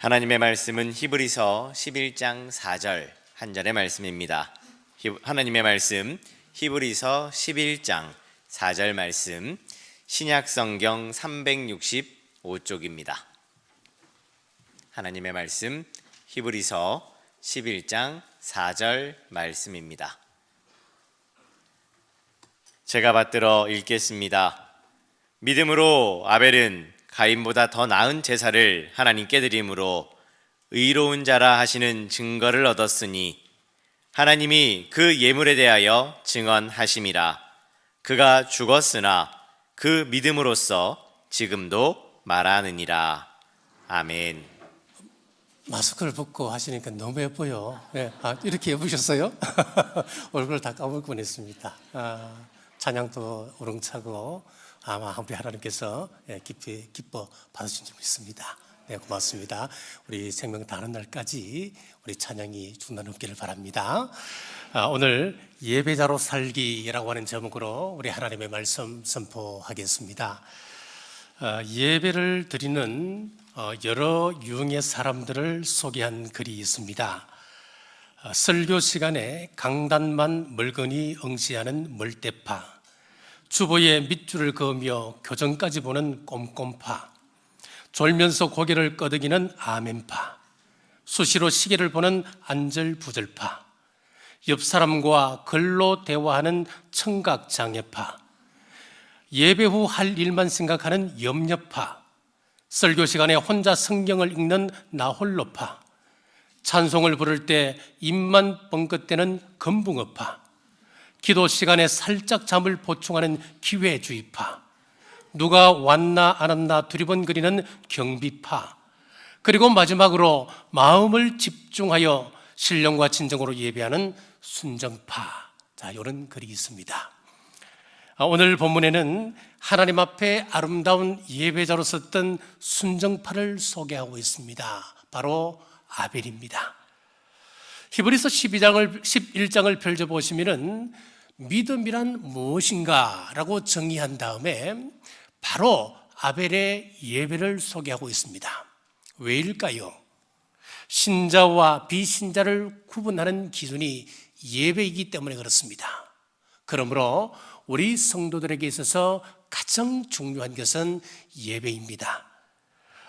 하나님의 말씀은 히브리서 11장 4절 한 절의 말씀입니다. 하나님의 말씀 히브리서 11장 4절 말씀, 신약성경 365쪽입니다. 하나님의 말씀 히브리서 11장 4절 말씀입니다. 제가 받들어 읽겠습니다. 믿음으로 아벨은 가인보다 더 나은 제사를 하나님께 드림으로 의로운 자라 하시는 증거를 얻었으니 하나님이 그 예물에 대하여 증언하심이라. 그가 죽었으나 그 믿음으로써 지금도 말하느니라. 아멘. 마스크를 벗고 하시니까 너무 예뻐요. 네. 이렇게 예쁘셨어요? 얼굴을 다 까볼 뻔했습니다. 찬양도 우렁차고 아마 우리 하나님께서 깊이 기뻐 받으신 줄 믿습니다. 네, 고맙습니다. 우리 생명 다하는 날까지 우리 찬양이 중단없기를 바랍니다. 오늘 예배자로 살기라고 하는 제목으로 우리 하나님의 말씀 선포하겠습니다. 예배를 드리는 여러 유형의 사람들을 소개한 글이 있습니다. 설교 시간에 강단만 멀거니 응시하는 멀대파, 주보에 밑줄을 그으며 교정까지 보는 꼼꼼파, 졸면서 고개를 끄덕이는 아멘파, 수시로 시계를 보는 안절부절파, 옆 사람과 글로 대화하는 청각장애파, 예배 후 할 일만 생각하는 염려파, 설교 시간에 혼자 성경을 읽는 나홀로파, 찬송을 부를 때 입만 뻥긋대는 건붕어파, 기도 시간에 살짝 잠을 보충하는 기회주의파, 누가 왔나 안 왔나 두리번거리는 경비파, 그리고 마지막으로 마음을 집중하여 신령과 진정으로 예배하는 순정파. 이런 글이 있습니다. 오늘 본문에는 하나님 앞에 아름다운 예배자로 섰던 순정파를 소개하고 있습니다. 바로 아벨입니다. 히브리서 11장을 펼쳐보시면 믿음이란 무엇인가 라고 정의한 다음에 바로 아벨의 예배를 소개하고 있습니다. 왜일까요? 신자와 비신자를 구분하는 기준이 예배이기 때문에 그렇습니다. 그러므로 우리 성도들에게 있어서 가장 중요한 것은 예배입니다.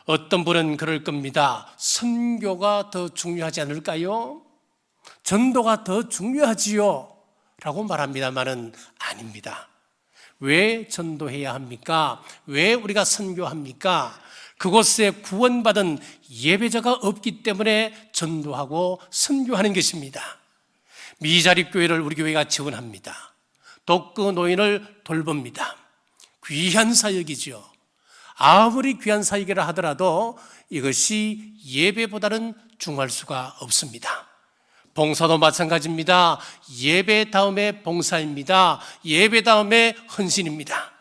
어떤 분은 그럴 겁니다. 선교가 더 중요하지 않을까요? 전도가 더 중요하지요? 라고 말합니다만은 아닙니다. 왜 전도해야 합니까? 왜 우리가 선교합니까? 그곳에 구원받은 예배자가 없기 때문에 전도하고 선교하는 것입니다. 미자립교회를 우리 교회가 지원합니다. 독거 노인을 돌봅니다. 귀한 사역이죠. 아무리 귀한 사역이라 하더라도 이것이 예배보다는 중요할 수가 없습니다. 봉사도 마찬가지입니다. 예배 다음에 봉사입니다. 예배 다음에 헌신입니다.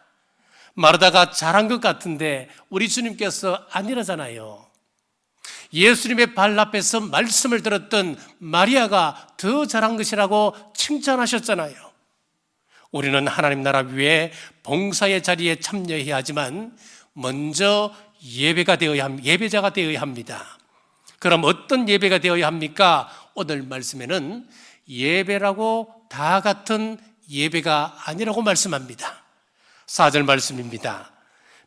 말하다가 잘한 것 같은데 우리 주님께서 아니라잖아요. 예수님의 발 앞에서 말씀을 들었던 마리아가 더 잘한 것이라고 칭찬하셨잖아요. 우리는 하나님 나라 위에 봉사의 자리에 참여해야 하지만 먼저 예배자가 되어야 합니다. 그럼 어떤 예배가 되어야 합니까? 오늘 말씀에는 예배라고 다 같은 예배가 아니라고 말씀합니다. 4절 말씀입니다.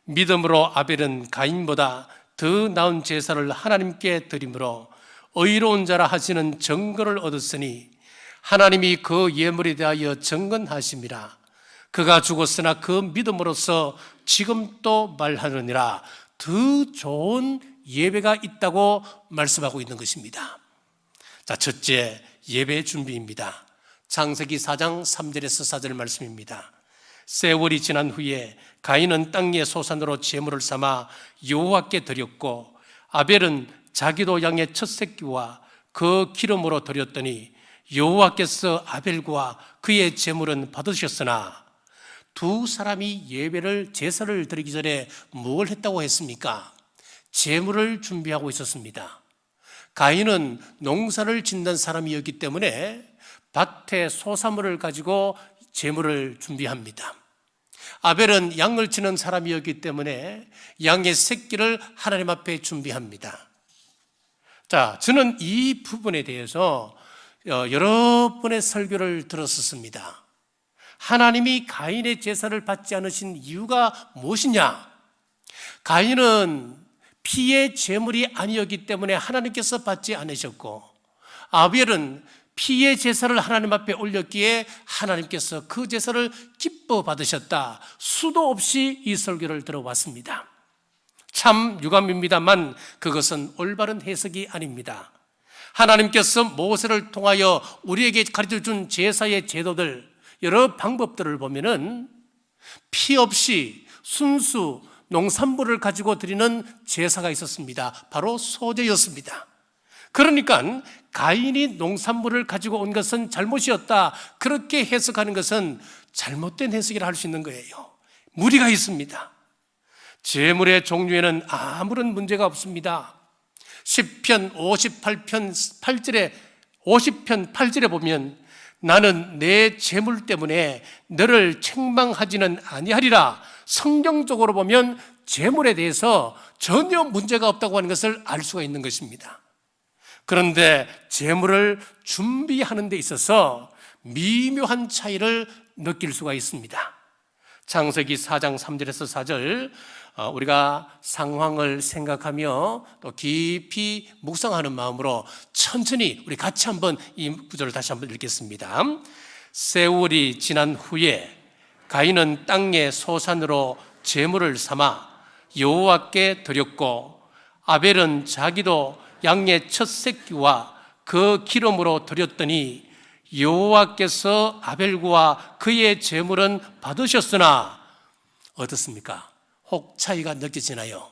믿음으로 아벨은 가인보다 더 나은 제사를 하나님께 드림으로 의로운 자라 하시는 증거를 얻었으니 하나님이 그 예물에 대하여 증언하심이라. 그가 죽었으나 그 믿음으로써 지금 또 말하느니라. 더 좋은 예배가 있다고 말씀하고 있는 것입니다. 첫째, 예배 준비입니다. 창세기 4장 3절에서 4절 말씀입니다. 세월이 지난 후에 가인은 땅 위의 소산으로 제물을 삼아 여호와께 드렸고 아벨은 자기도 양의 첫 새끼와 그 기름으로 드렸더니 여호와께서 아벨과 그의 제물은 받으셨으나 두 사람이 제사를 드리기 전에 뭘 했다고 했습니까? 제물을 준비하고 있었습니다. 가인은 농사를 짓는 사람이었기 때문에 밭에 소사물을 가지고 제물을 준비합니다. 아벨은 양을 치는 사람이었기 때문에 양의 새끼를 하나님 앞에 준비합니다. 자, 저는 이 부분에 대해서 여러 번의 설교를 들었었습니다. 하나님이 가인의 제사를 받지 않으신 이유가 무엇이냐? 가인은 피의 제물이 아니었기 때문에 하나님께서 받지 않으셨고, 아벨은 피의 제사를 하나님 앞에 올렸기에 하나님께서 그 제사를 기뻐 받으셨다. 수도 없이 이 설교를 들어왔습니다. 참 유감입니다만 그것은 올바른 해석이 아닙니다. 하나님께서 모세를 통하여 우리에게 가르쳐준 제사의 제도들, 여러 방법들을 보면은 피 없이 순수 농산물을 가지고 드리는 제사가 있었습니다. 바로 소제였습니다. 그러니까 가인이 농산물을 가지고 온 것은 잘못이었다, 그렇게 해석하는 것은 잘못된 해석이라 할 수 있는 거예요. 무리가 있습니다. 제물의 종류에는 아무런 문제가 없습니다. 시편 58편 8절에 50편 8절에 보면 나는 내 제물 때문에 너를 책망하지는 아니하리라. 성경적으로 보면 제물에 대해서 전혀 문제가 없다고 하는 것을 알 수가 있는 것입니다. 그런데 제물을 준비하는 데 있어서 미묘한 차이를 느낄 수가 있습니다. 창세기 4장 3절에서 4절, 우리가 상황을 생각하며 또 깊이 묵상하는 마음으로 천천히 우리 같이 한번 이 구절을 다시 한번 읽겠습니다. 세월이 지난 후에 가인은 땅의 소산으로 제물을 삼아 여호와께 드렸고, 아벨은 자기도 양의 첫 새끼와 그 기름으로 드렸더니 여호와께서 아벨과 그의 제물은 받으셨으나 어떻습니까? 혹 차이가 느껴지나요?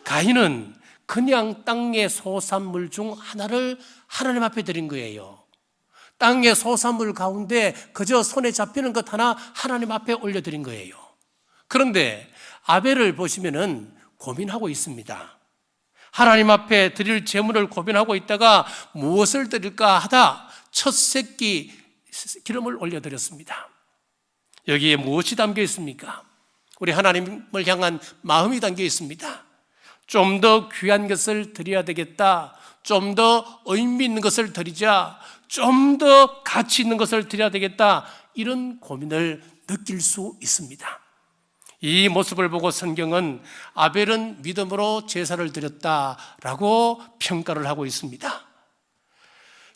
가인은 그냥 땅의 소산물 중 하나를 하나님 앞에 드린 거예요. 땅의 소산물 가운데 그저 손에 잡히는 것 하나 하나님 앞에 올려드린 거예요. 그런데 아벨을 보시면은 고민하고 있습니다. 하나님 앞에 드릴 제물을 고민하고 있다가 무엇을 드릴까 하다 첫 새끼 기름을 올려드렸습니다. 여기에 무엇이 담겨 있습니까? 우리 하나님을 향한 마음이 담겨 있습니다. 좀 더 귀한 것을 드려야 되겠다, 좀 더 의미 있는 것을 드리자, 좀 더 가치 있는 것을 드려야 되겠다, 이런 고민을 느낄 수 있습니다. 이 모습을 보고 성경은 아벨은 믿음으로 제사를 드렸다라고 평가를 하고 있습니다.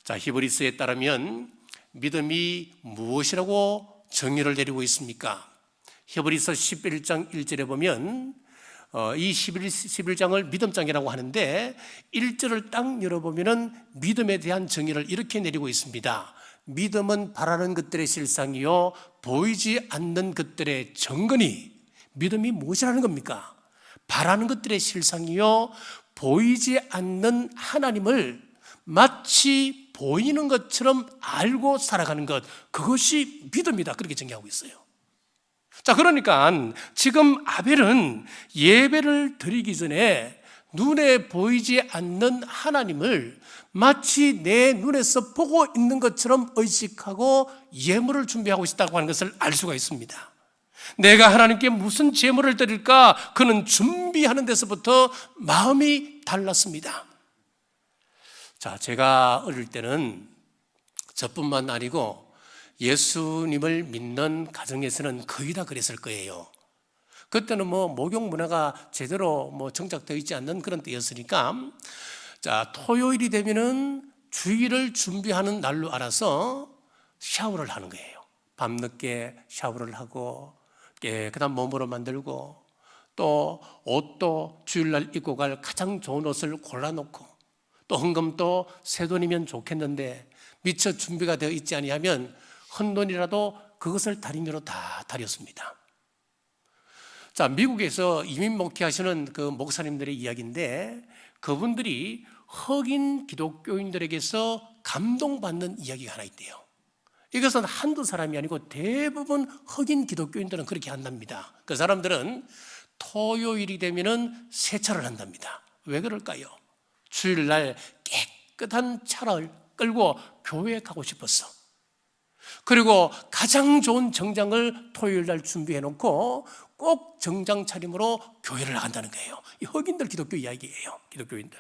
자, 히브리서에 따르면 믿음이 무엇이라고 정의를 내리고 있습니까? 히브리서 11장 1절에 보면 이 11장을 믿음장이라고 하는데 1절을 딱 열어보면 믿음에 대한 정의를 이렇게 내리고 있습니다. 믿음은 바라는 것들의 실상이요 보이지 않는 것들의 증거니. 믿음이 무엇이라는 겁니까? 바라는 것들의 실상이요 보이지 않는 하나님을 마치 보이는 것처럼 알고 살아가는 것, 그것이 믿음이다, 그렇게 정의하고 있어요. 자, 그러니까 지금 아벨은 예배를 드리기 전에 눈에 보이지 않는 하나님을 마치 내 눈에서 보고 있는 것처럼 의식하고 예물을 준비하고 있다고 하는 것을 알 수가 있습니다. 내가 하나님께 무슨 제물을 드릴까, 그는 준비하는 데서부터 마음이 달랐습니다. 자, 제가 어릴 때는 저뿐만 아니고 예수님을 믿는 가정에서는 거의 다 그랬을 거예요. 그때는 목욕 문화가 제대로 정착되어 있지 않는 그런 때였으니까, 자, 토요일이 되면은 주일을 준비하는 날로 알아서 샤워를 하는 거예요. 밤늦게 샤워를 하고 깨끗한 몸으로 만들고, 또 옷도 주일날 입고 갈 가장 좋은 옷을 골라놓고, 또 헌금도 새 돈이면 좋겠는데 미처 준비가 되어 있지 아니하면 헌돈이라도 그것을 다리미로 다 다렸습니다. 자, 미국에서 이민 목회하시는 그 목사님들의 이야기인데, 그분들이 흑인 기독교인들에게서 감동받는 이야기가 하나 있대요. 이것은 한두 사람이 아니고 대부분 흑인 기독교인들은 그렇게 한답니다. 그 사람들은 토요일이 되면은 세차를 한답니다. 왜 그럴까요? 주일날 깨끗한 차를 끌고 교회에 가고 싶었어. 그리고 가장 좋은 정장을 토요일날 준비해 놓고 꼭 정장 차림으로 교회를 나간다는 거예요. 이 흑인들 기독교 이야기예요. 기독교인들.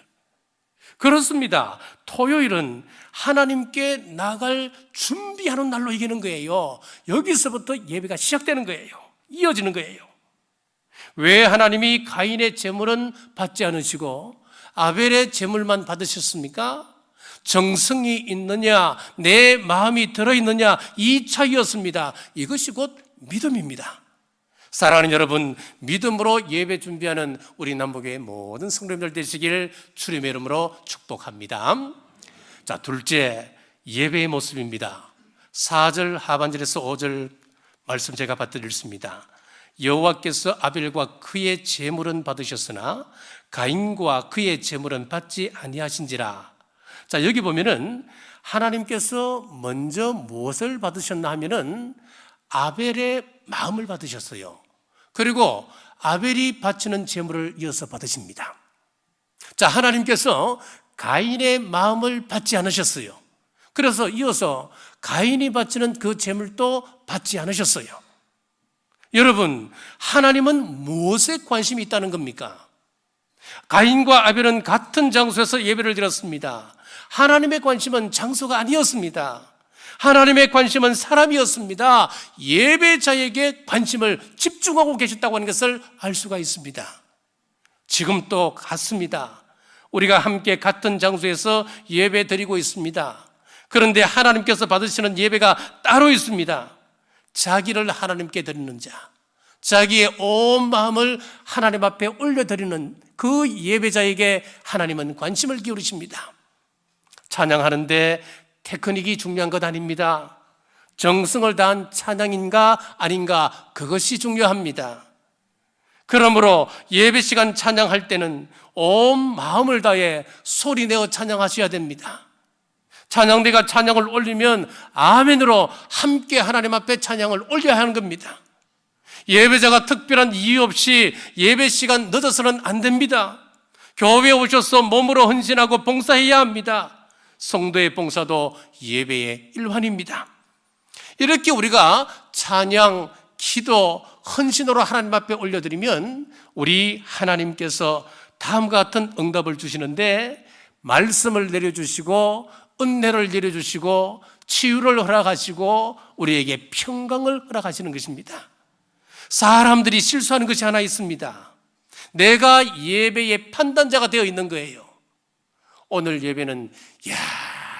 그렇습니다. 토요일은 하나님께 나갈 준비하는 날로 이기는 거예요. 여기서부터 예배가 시작되는 거예요. 이어지는 거예요. 왜 하나님이 가인의 제물은 받지 않으시고 아벨의 제물만 받으셨습니까? 정성이 있느냐, 내 마음이 들어있느냐, 이 차이였습니다. 이것이 곧 믿음입니다. 사랑하는 여러분, 믿음으로 예배 준비하는 우리 남북의 모든 성도님들 되시길 주님의 이름으로 축복합니다. 자, 둘째, 예배의 모습입니다. 4절 하반절에서 5절 말씀 제가 받드렸습니다. 여호와께서 아벨과 그의 제물은 받으셨으나 가인과 그의 제물은 받지 아니하신지라. 자, 여기 보면은 하나님께서 먼저 무엇을 받으셨나 하면은 아벨의 마음을 받으셨어요. 그리고 아벨이 바치는 제물을 이어서 받으십니다. 자, 하나님께서 가인의 마음을 받지 않으셨어요. 그래서 이어서 가인이 바치는 그 제물도 받지 않으셨어요. 여러분, 하나님은 무엇에 관심이 있다는 겁니까? 가인과 아벨은 같은 장소에서 예배를 드렸습니다. 하나님의 관심은 장소가 아니었습니다. 하나님의 관심은 사람이었습니다. 예배자에게 관심을 집중하고 계셨다고 하는 것을 알 수가 있습니다. 지금 또 같습니다. 우리가 함께 같은 장소에서 예배 드리고 있습니다. 그런데 하나님께서 받으시는 예배가 따로 있습니다. 자기를 하나님께 드리는 자, 자기의 온 마음을 하나님 앞에 올려드리는 그 예배자에게 하나님은 관심을 기울이십니다. 찬양하는데 테크닉이 중요한 것 아닙니다. 정성을 다한 찬양인가 아닌가, 그것이 중요합니다. 그러므로 예배 시간 찬양할 때는 온 마음을 다해 소리내어 찬양하셔야 됩니다. 찬양대가 찬양을 올리면 아멘으로 함께 하나님 앞에 찬양을 올려야 하는 겁니다. 예배자가 특별한 이유 없이 예배 시간 늦어서는 안 됩니다. 교회에 오셔서 몸으로 헌신하고 봉사해야 합니다. 성도의 봉사도 예배의 일환입니다. 이렇게 우리가 찬양, 기도, 헌신으로 하나님 앞에 올려드리면 우리 하나님께서 다음과 같은 응답을 주시는데, 말씀을 내려주시고 은혜를 내려주시고 치유를 허락하시고 우리에게 평강을 허락하시는 것입니다. 사람들이 실수하는 것이 하나 있습니다. 내가 예배의 판단자가 되어 있는 거예요. 오늘 예배는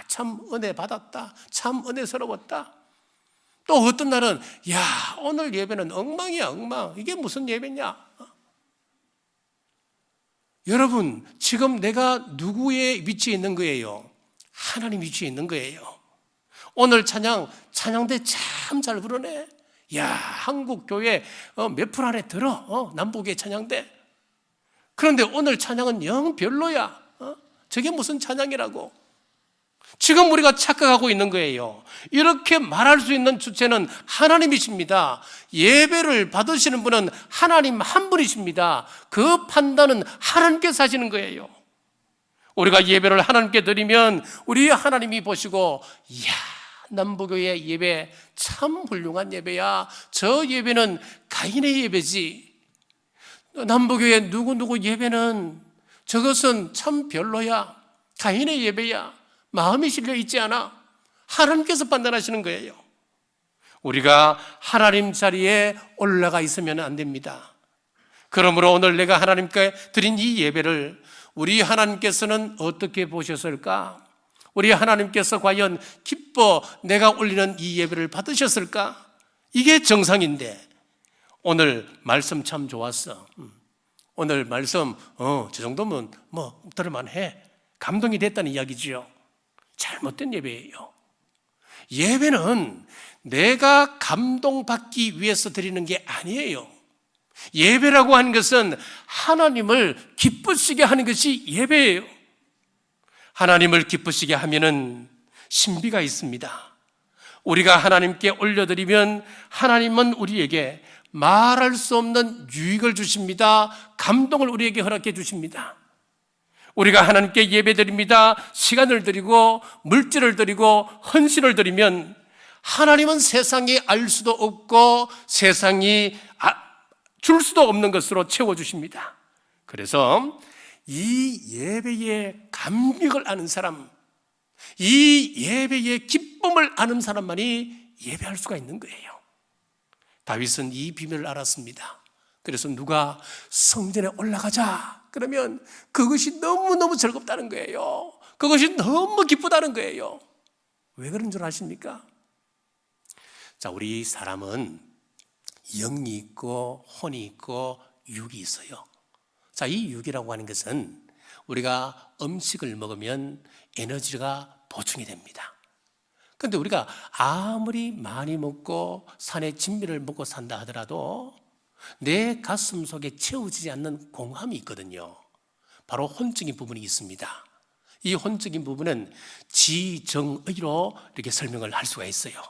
참 은혜 받았다, 참 은혜스러웠다. 또 어떤 날은 오늘 예배는 엉망이야, 엉망. 이게 무슨 예배냐? 여러분, 지금 내가 누구의 위치에 있는 거예요? 하나님 위치에 있는 거예요. 오늘 찬양대 참 잘 부르네. 한국 교회 몇 프로 안에 들어? 남북의 찬양대. 그런데 오늘 찬양은 영 별로야. 저게 무슨 찬양이라고? 지금 우리가 착각하고 있는 거예요. 이렇게 말할 수 있는 주체는 하나님이십니다. 예배를 받으시는 분은 하나님 한 분이십니다. 그 판단은 하나님께서 하시는 거예요. 우리가 예배를 하나님께 드리면 우리 하나님이 보시고, 남부교회 예배 참 훌륭한 예배야. 저 예배는 가인의 예배지. 남부교회 누구누구 예배는 저것은 참 별로야. 가인의 예배야. 마음이 실려 있지 않아. 하나님께서 판단하시는 거예요. 우리가 하나님 자리에 올라가 있으면 안 됩니다. 그러므로 오늘 내가 하나님께 드린 이 예배를 우리 하나님께서는 어떻게 보셨을까? 우리 하나님께서 과연 기뻐 내가 올리는 이 예배를 받으셨을까? 이게 정상인데, 오늘 말씀 참 좋았어. 오늘 말씀 저 정도면 들을만해. 감동이 됐다는 이야기지요. 잘못된 예배예요. 예배는 내가 감동받기 위해서 드리는 게 아니에요. 예배라고 하는 것은 하나님을 기쁘시게 하는 것이 예배예요. 하나님을 기쁘시게 하면은 신비가 있습니다. 우리가 하나님께 올려드리면 하나님은 우리에게 말할 수 없는 유익을 주십니다. 감동을 우리에게 허락해 주십니다. 우리가 하나님께 예배드립니다. 시간을 드리고 물질을 드리고 헌신을 드리면 하나님은 세상이 알 수도 없고 세상이 줄 수도 없는 것으로 채워주십니다. 그래서 이 예배의 감격을 아는 사람, 이 예배의 기쁨을 아는 사람만이 예배할 수가 있는 거예요. 다윗은 이 비밀을 알았습니다. 그래서 누가 성전에 올라가자 그러면 그것이 너무너무 즐겁다는 거예요. 그것이 너무 기쁘다는 거예요. 왜 그런 줄 아십니까? 자, 우리 사람은 영이 있고 혼이 있고 육이 있어요. 자, 이 육이라고 하는 것은 우리가 음식을 먹으면 에너지가 보충이 됩니다. 그런데 우리가 아무리 많이 먹고 산의 진미를 먹고 산다 하더라도 내 가슴 속에 채워지지 않는 공함이 있거든요. 바로 혼적인 부분이 있습니다. 이 혼적인 부분은 지정의로 이렇게 설명을 할 수가 있어요.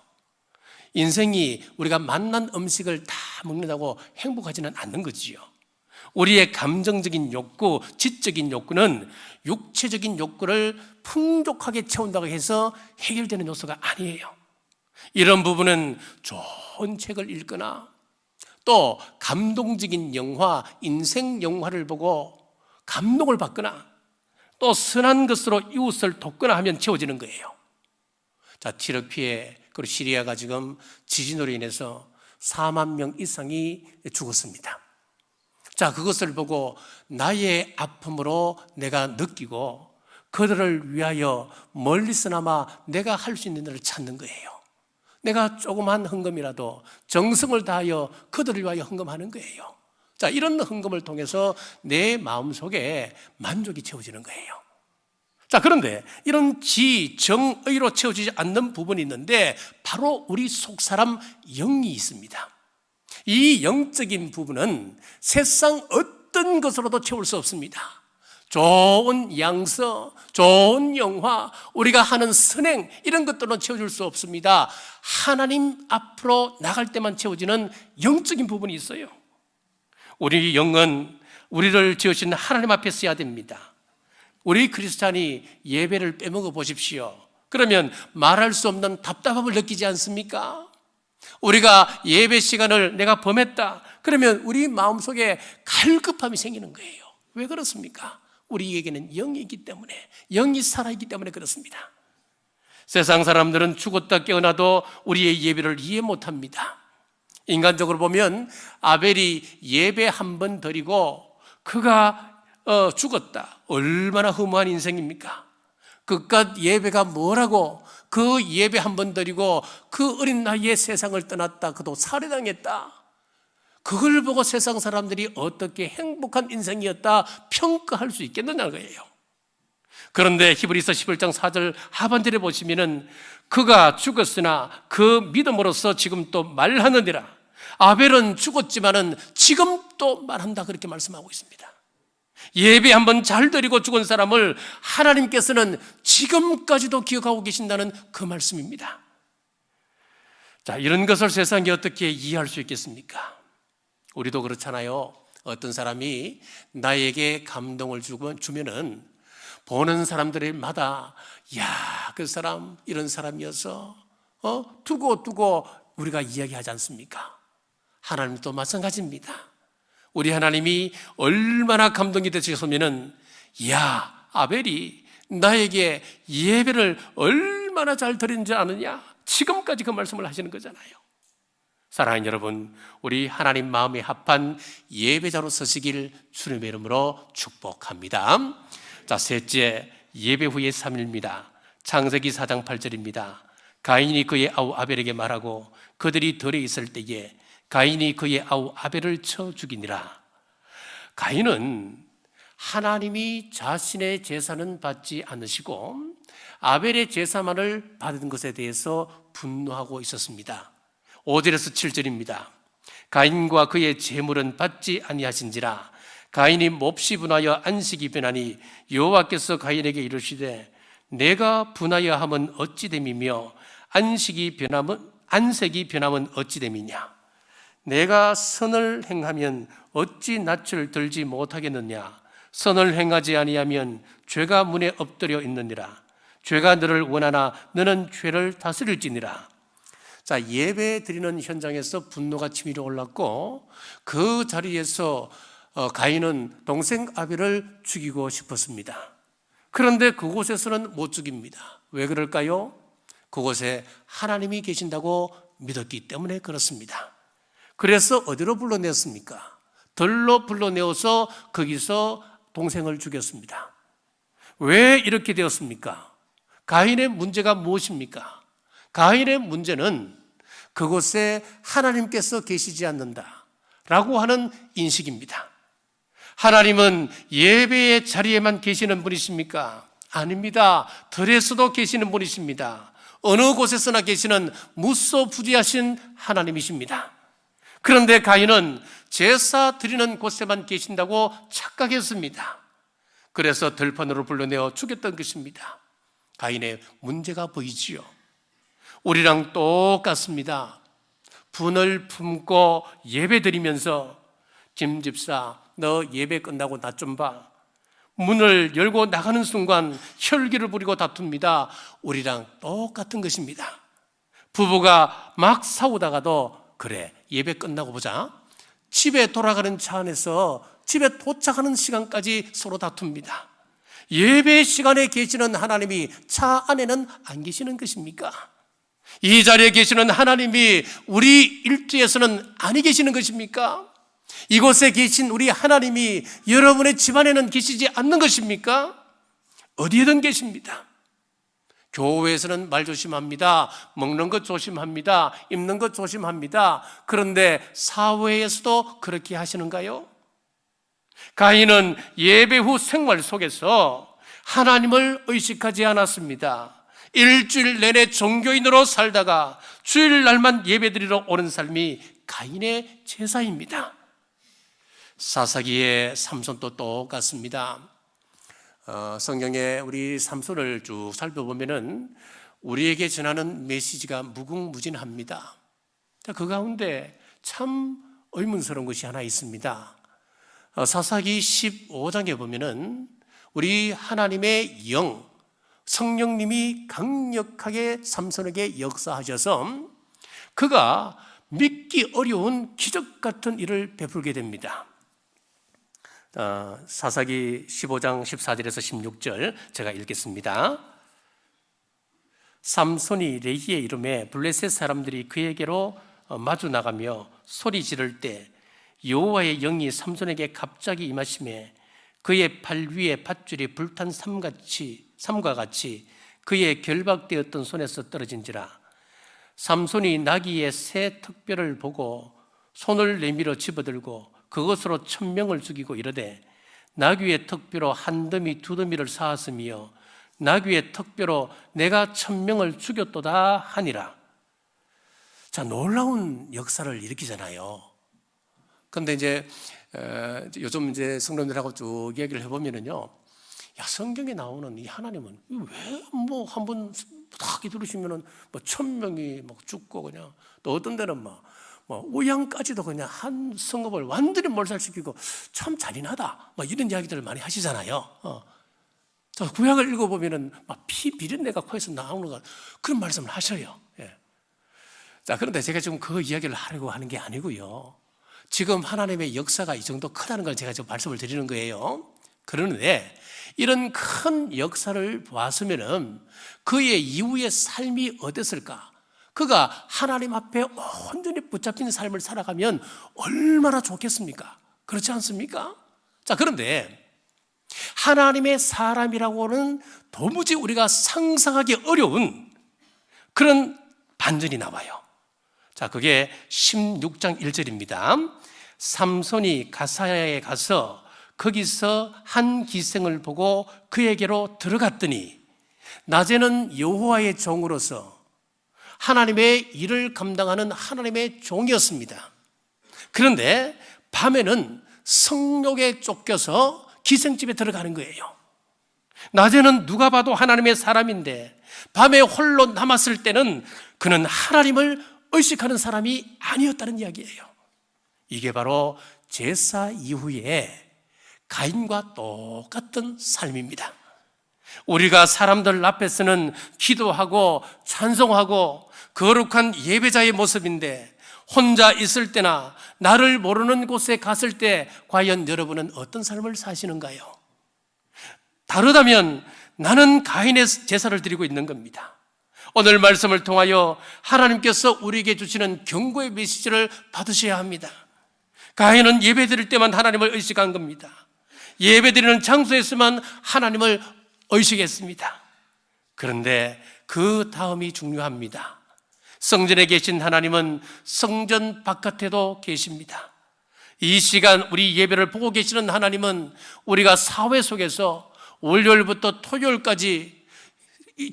인생이 우리가 맛난 음식을 다 먹는다고 행복하지는 않는 거지요. 우리의 감정적인 욕구, 지적인 욕구는 육체적인 욕구를 풍족하게 채운다고 해서 해결되는 요소가 아니에요. 이런 부분은 좋은 책을 읽거나 또 감동적인 영화, 인생 영화를 보고 감동을 받거나 또 선한 것으로 이웃을 돕거나 하면 채워지는 거예요. 자, 튀르키예 그리고 시리아가 지금 지진으로 인해서 4만 명 이상이 죽었습니다. 자, 그것을 보고 나의 아픔으로 내가 느끼고 그들을 위하여 멀리서나마 내가 할 수 있는 일을 찾는 거예요. 내가 조그만 헌금이라도 정성을 다하여 그들을 위하여 헌금하는 거예요. 자, 이런 헌금을 통해서 내 마음속에 만족이 채워지는 거예요. 자, 그런데 이런 지정의로 채워지지 않는 부분이 있는데 바로 우리 속사람 영이 있습니다. 이 영적인 부분은 세상 어떤 것으로도 채울 수 없습니다. 좋은 양서, 좋은 영화, 우리가 하는 선행 이런 것들은 채워줄 수 없습니다. 하나님 앞으로 나갈 때만 채워지는 영적인 부분이 있어요. 우리 영은 우리를 지으신 하나님 앞에 써야 됩니다. 우리 크리스찬이 예배를 빼먹어 보십시오. 그러면 말할 수 없는 답답함을 느끼지 않습니까? 우리가 예배 시간을 내가 범했다 그러면 우리 마음속에 갈급함이 생기는 거예요. 왜 그렇습니까? 우리에게는 영이 있기 때문에, 영이 살아있기 때문에 그렇습니다. 세상 사람들은 죽었다 깨어나도 우리의 예배를 이해 못합니다. 인간적으로 보면 아벨이 예배 한 번 드리고 그가 죽었다. 얼마나 허무한 인생입니까? 그깟 예배가 뭐라고, 그 예배 한 번 드리고 그 어린 나이에 세상을 떠났다. 그도 살해당했다. 그걸 보고 세상 사람들이 어떻게 행복한 인생이었다 평가할 수 있겠느냐는 거예요. 그런데 히브리서 11장 4절 하반절에 보시면은 그가 죽었으나 그 믿음으로써 지금 또 말하느니라. 아벨은 죽었지만은 지금 또 말한다 그렇게 말씀하고 있습니다. 예배 한번 잘 드리고 죽은 사람을 하나님께서는 지금까지도 기억하고 계신다는 그 말씀입니다. 자, 이런 것을 세상이 어떻게 이해할 수 있겠습니까? 우리도 그렇잖아요. 어떤 사람이 나에게 감동을 주면은 보는 사람들마다 야, 그 사람 이런 사람이어서 두고 우리가 이야기하지 않습니까? 하나님도 마찬가지입니다. 우리 하나님이 얼마나 감동이 되셨으면은 야, 아벨이 나에게 예배를 얼마나 잘 드리는지 아느냐? 지금까지 그 말씀을 하시는 거잖아요. 사랑하는 여러분, 우리 하나님 마음에 합한 예배자로 서시길 주님의 이름으로 축복합니다. 자, 셋째, 예배 후의 3일입니다. 창세기 4장 8절입니다. 가인이 그의 아우 아벨에게 말하고 그들이 들에 있을 때에 가인이 그의 아우 아벨을 쳐 죽이니라. 가인은 하나님이 자신의 제사는 받지 않으시고 아벨의 제사만을 받은 것에 대해서 분노하고 있었습니다. 5절에서 7절입니다. 가인과 그의 제물은 받지 아니하신지라. 가인이 몹시 분하여 안식이 변하니 여호와께서 가인에게 이르시되 내가 분하여 함은 어찌 됨이며 안색이 변함은 어찌 됨이냐. 내가 선을 행하면 어찌 낯을 들지 못하겠느냐. 선을 행하지 아니하면 죄가 문에 엎드려 있느니라. 죄가 너를 원하나 너는 죄를 다스릴지니라. 자, 예배 드리는 현장에서 분노가 치밀어 올랐고 그 자리에서 가인은 동생 아벨을 죽이고 싶었습니다. 그런데 그곳에서는 못 죽입니다. 왜 그럴까요? 그곳에 하나님이 계신다고 믿었기 때문에 그렇습니다. 그래서 어디로 불러냈습니까? 들로 불러내어서 거기서 동생을 죽였습니다. 왜 이렇게 되었습니까? 가인의 문제가 무엇입니까? 가인의 문제는 그곳에 하나님께서 계시지 않는다 라고 하는 인식입니다. 하나님은 예배의 자리에만 계시는 분이십니까? 아닙니다. 들에서도 계시는 분이십니다. 어느 곳에서나 계시는 무소부지하신 하나님이십니다. 그런데 가인은 제사 드리는 곳에만 계신다고 착각했습니다. 그래서 들판으로 불러내어 죽였던 것입니다. 가인의 문제가 보이지요. 우리랑 똑같습니다. 분을 품고 예배 드리면서 김 집사, 너 예배 끝나고 나 좀 봐. 문을 열고 나가는 순간 혈기를 부리고 다툽니다. 우리랑 똑같은 것입니다. 부부가 막 싸우다가도 그래, 예배 끝나고 보자. 집에 돌아가는 차 안에서 집에 도착하는 시간까지 서로 다툽니다. 예배 시간에 계시는 하나님이 차 안에는 안 계시는 것입니까? 이 자리에 계시는 하나님이 우리 일주에서는 아니 계시는 것입니까? 이곳에 계신 우리 하나님이 여러분의 집안에는 계시지 않는 것입니까? 어디에든 계십니다. 교회에서는 말 조심합니다. 먹는 것 조심합니다. 입는 것 조심합니다. 그런데 사회에서도 그렇게 하시는가요? 가인은 예배 후 생활 속에서 하나님을 의식하지 않았습니다. 일주일 내내 종교인으로 살다가 주일날만 예배드리러 오는 삶이 가인의 제사입니다. 사사기의 삼손도 똑같습니다. 성경에 우리 삼손을 쭉 살펴보면은 우리에게 전하는 메시지가 무궁무진합니다. 그 가운데 참 의문스러운 것이 하나 있습니다. 사사기 15장에 보면은 우리 하나님의 영, 성령님이 강력하게 삼손에게 역사하셔서 그가 믿기 어려운 기적 같은 일을 베풀게 됩니다. 사사기 15장 14절에서 16절 제가 읽겠습니다. 삼손이 레기의 이름에 블레셋 사람들이 그에게로 마주 나가며 소리 지를 때 여호와의 영이 삼손에게 갑자기 임하시매 그의 팔 위에 밧줄이 불탄 삼과 같이 그의 결박되었던 손에서 떨어진지라. 삼손이 나귀의 새 턱뼈를 보고 손을 내밀어 집어들고 그것으로 1000명을 죽이고 이르되 나귀의 턱뼈로 한 더미 두 더미를 쌓았으며 나귀의 턱뼈로 내가 1000명을 죽였도다 하니라. 자, 놀라운 역사를 일으키잖아요. 그런데 이제 요즘 이제 성도들하고 쭉 얘기를 해보면은요, 야, 성경에 나오는 이 하나님은 왜 뭐 한번 딱 들으시면은 뭐 1000명이 막 죽고 그냥 또 어떤 데는 뭐 우양까지도 그냥 한 성읍을 완전히 몰살시키고 참 잔인하다. 뭐 이런 이야기들을 많이 하시잖아요. 구약을 읽어보면은 막 피 비린내가 코에서 나오는 것 그런 말씀을 하셔요. 예. 자, 그런데 제가 지금 그 이야기를 하려고 하는 게 아니고요. 지금 하나님의 역사가 이 정도 크다는 걸 제가 지금 말씀을 드리는 거예요. 그런데 이런 큰 역사를 보았으면은 그의 이후의 삶이 어땠을까? 그가 하나님 앞에 온전히 붙잡힌 삶을 살아가면 얼마나 좋겠습니까? 그렇지 않습니까? 자, 그런데 하나님의 사람이라고는 도무지 우리가 상상하기 어려운 그런 반전이 나와요. 자, 그게 16장 1절입니다. 삼손이 가사야에 가서 거기서 한 기생을 보고 그에게로 들어갔더니 낮에는 여호와의 종으로서 하나님의 일을 감당하는 하나님의 종이었습니다. 그런데 밤에는 성욕에 쫓겨서 기생집에 들어가는 거예요. 낮에는 누가 봐도 하나님의 사람인데 밤에 홀로 남았을 때는 그는 하나님을 의식하는 사람이 아니었다는 이야기예요. 이게 바로 제사 이후에 가인과 똑같은 삶입니다. 우리가 사람들 앞에서는 기도하고 찬송하고 거룩한 예배자의 모습인데 혼자 있을 때나 나를 모르는 곳에 갔을 때 과연 여러분은 어떤 삶을 사시는가요? 다르다면 나는 가인의 제사를 드리고 있는 겁니다. 오늘 말씀을 통하여 하나님께서 우리에게 주시는 경고의 메시지를 받으셔야 합니다. 가인은 예배 드릴 때만 하나님을 의식한 겁니다. 예배 드리는 장소에서만 하나님을 의식했습니다. 그런데 그 다음이 중요합니다. 성전에 계신 하나님은 성전 바깥에도 계십니다. 이 시간 우리 예배를 보고 계시는 하나님은 우리가 사회 속에서 월요일부터 토요일까지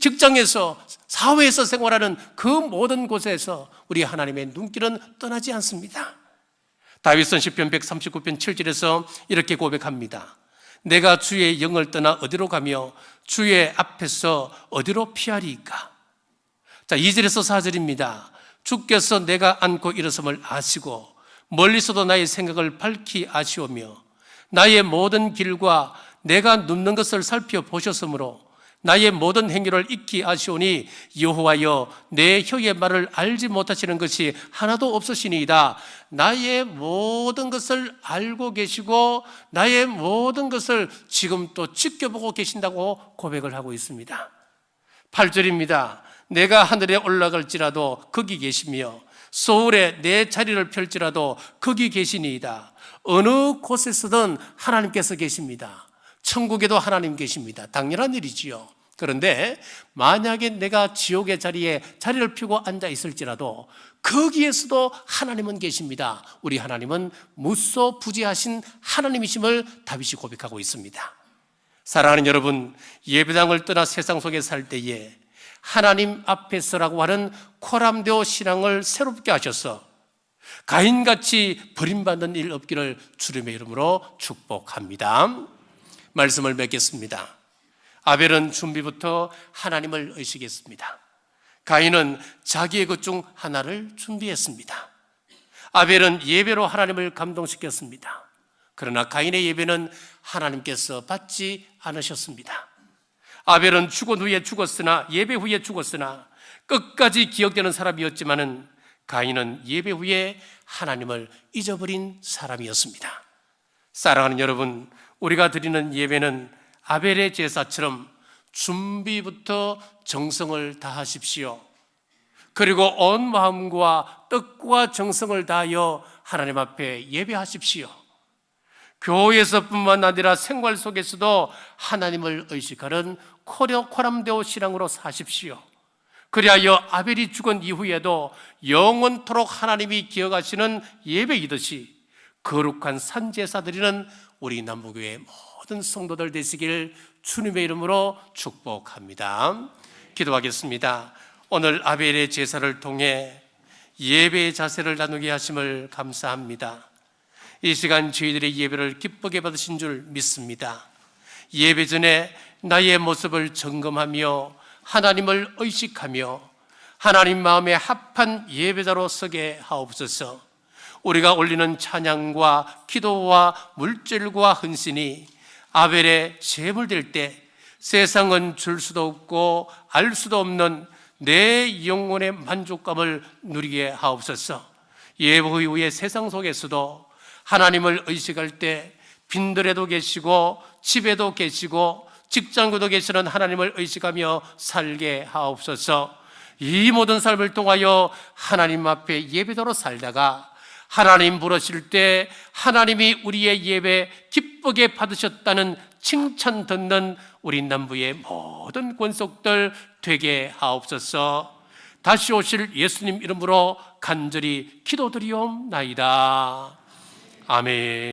직장에서 사회에서 생활하는 그 모든 곳에서 우리 하나님의 눈길은 떠나지 않습니다. 다윗은 시편 139편 7절에서 이렇게 고백합니다. 내가 주의 영을 떠나 어디로 가며 주의 앞에서 어디로 피하리이까? 자, 2절에서 4절입니다. 주께서 내가 안고 일어섬을 아시고 멀리서도 나의 생각을 밝히 아시오며 나의 모든 길과 내가 눕는 것을 살펴보셨으므로 나의 모든 행위를 익히 아시오니 여호와여 내 혀의 말을 알지 못하시는 것이 하나도 없으시니이다. 나의 모든 것을 알고 계시고 나의 모든 것을 지금 또 지켜보고 계신다고 고백을 하고 있습니다. 8절입니다. 내가 하늘에 올라갈지라도 거기 계시며 서울에 내 자리를 펼지라도 거기 계시니이다. 어느 곳에서든 하나님께서 계십니다. 천국에도 하나님 계십니다. 당연한 일이지요. 그런데 만약에 내가 지옥의 자리에 자리를 펴고 앉아 있을지라도 거기에서도 하나님은 계십니다. 우리 하나님은 무소부지하신 하나님이심을 다윗이 고백하고 있습니다. 사랑하는 여러분, 예배당을 떠나 세상 속에 살 때에 하나님 앞에서라고 하는 코람데오 신앙을 새롭게 하셔서 가인같이 버림받는 일 없기를 주님의 이름으로 축복합니다. 말씀을 맺겠습니다. 아벨은 준비부터 하나님을 의식했습니다. 가인은 자기의 것 중 하나를 준비했습니다. 아벨은 예배로 하나님을 감동시켰습니다. 그러나 가인의 예배는 하나님께서 받지 않으셨습니다. 아벨은 죽은 후에 죽었으나 예배 후에 죽었으나 끝까지 기억되는 사람이었지만은 가인은 예배 후에 하나님을 잊어버린 사람이었습니다. 사랑하는 여러분, 우리가 드리는 예배는 아벨의 제사처럼 준비부터 정성을 다하십시오. 그리고 온 마음과 뜻과 정성을 다하여 하나님 앞에 예배하십시오. 교회에서뿐만 아니라 생활 속에서도 하나님을 의식하는 코람데오 신앙으로 사십시오. 그리하여 아벨이 죽은 이후에도 영원토록 하나님이 기억하시는 예배이듯이 거룩한 산제사 드리는 우리 남부교회 모든 성도들 되시길 주님의 이름으로 축복합니다. 기도하겠습니다. 오늘 아벨의 제사를 통해 예배의 자세를 나누게 하심을 감사합니다. 이 시간 저희들의 예배를 기쁘게 받으신 줄 믿습니다. 예배 전에 나의 모습을 점검하며 하나님을 의식하며 하나님 마음에 합한 예배자로 서게 하옵소서. 우리가 올리는 찬양과 기도와 물질과 헌신이 아벨의 제물될 때 세상은 줄 수도 없고 알 수도 없는 내 영혼의 만족감을 누리게 하옵소서. 예배 이후의 세상 속에서도 하나님을 의식할 때 빈들에도 계시고 집에도 계시고 직장에도 계시는 하나님을 의식하며 살게 하옵소서. 이 모든 삶을 통하여 하나님 앞에 예배자로 살다가 하나님 부르실 때 하나님이 우리의 예배 기쁘게 받으셨다는 칭찬 듣는 우리 남부의 모든 권속들 되게 하옵소서. 다시 오실 예수님 이름으로 간절히 기도드리옵나이다. 아멘.